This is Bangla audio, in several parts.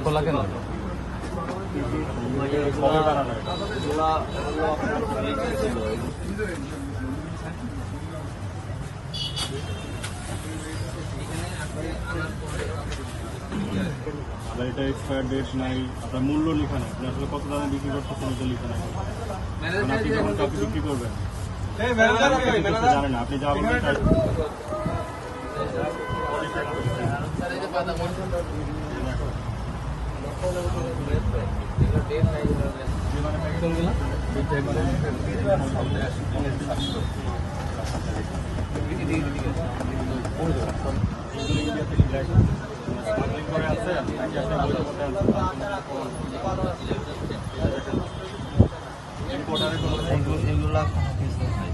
খোলা কেন এটা এক্সপায়ার ডেট নাই, আপনার মূল্য লেখা নাই, আপনি আসলে কত দামে বিক্রি করতেছেন এটা লেখা নাই। আপনি যখন কাউকে বিক্রি করবেন জানেন, আপনি যা বলবেন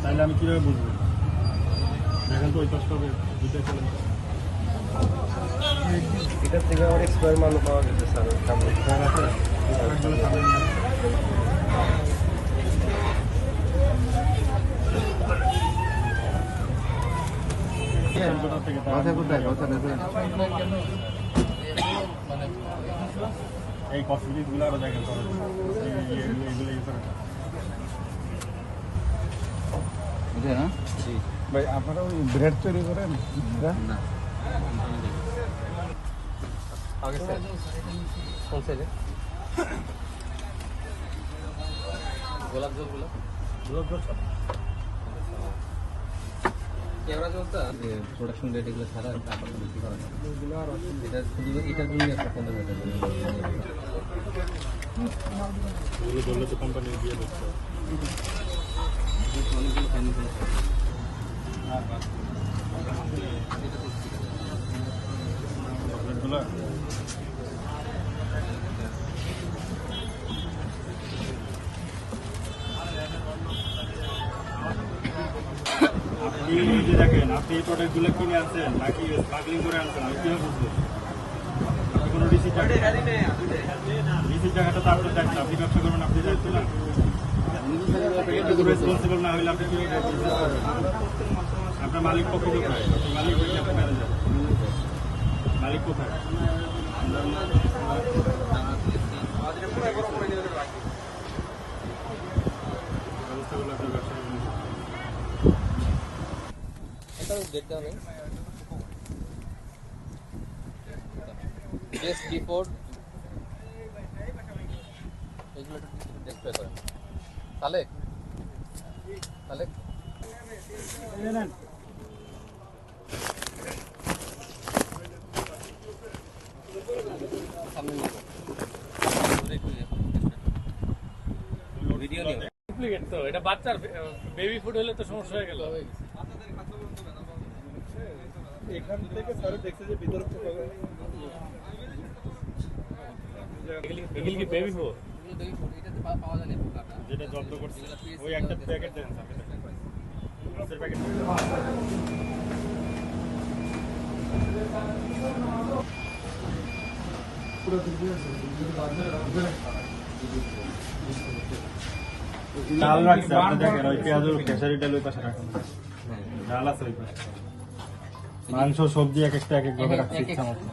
তাহলে আমি কিভাবে বুঝবো? দেখেন তো ওই কষ্ট হবে দুটো চলে এটার থেকে আমার এক্সপায়ার মাল পাওয়া গেছে স্যার। এই কসমেটিক্স গুলো আরো দেখেন ভাই আপনারা ওই ব্রেড তৈরি করেন না? আগে স্যার কোন সাইজে গোলাপ জল ক্যামেরা চলতা প্রোডাকশন রেট এগুলো ছাড়া তারপর বিক্রি করা যায়। এটা শুধু এটার জন্যই একটা 15,000 এগুলো বললে তো কোম্পানি দিয়ে দিচ্ছে। অনেকগুলো ফাইন্যান্স চকলেটগুলো আপনি যে দেখেন, আপনি এই প্রোডাক্টগুলো কিনে আনছেন নাকি স্মাগলিং করে আনছেন, আমি কিভাবে বুঝবো? আপনি কোনো রিসিট টাকাটা তো আপনার দায়িত্ব, আপনি ব্যবসা করবেন, আপনি দায়িত্ব না। রেসপন্সিবল না হলে আপনি কিভাবে আপনার মালিক পক্ষ কোথায়? আপনি মালিক হয়েছে, আপনার ম্যানেজার মালিক কোথায়? ব্যবস্থাগুলো আপনার ব্যবসা দেখতে হবে বেস্ট বিফোর এগুলো ডিসপ্লে করেন তাহলে ভিডিও নিয়ে ডুপ্লিকেট তো এটা বাচ্চার বেবি ফুড হলে তো সমস্যা হয়ে গেল। এখান থেকে স্যার দেখছে যে ভিতরে এগুলি কি বেবি ফুড? এটাতে পাওয়া যায় না যেটা জব্দ করছে ওই একটা প্যাকেট দেন প্যাকেট ডাল রাখছে, আপনি দেখেন ওই পেঁয়াজের খেসারি ডাল ওই পাশে রাখেন, ডাল আছে ওই পাশে, মাংস সবজি এক একটা এক এক ভাবে রাখছে ইচ্ছা মতো।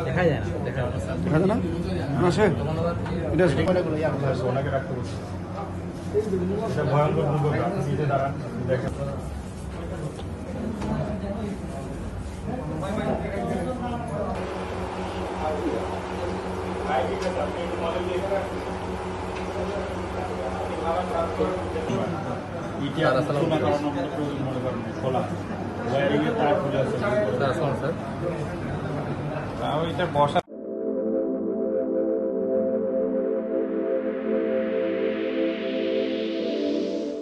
দেখা যায় না দেখা যায় না আসে এটা ওনাকে রাখতে বলছি, এটা ভয়ঙ্কর দুর্গন্ধ, আপনি নিজে দাঁড়ান দেখেন। খোলা ওয়ারিংয়ের তার খুলে আছে, স্যার ওইটা বসা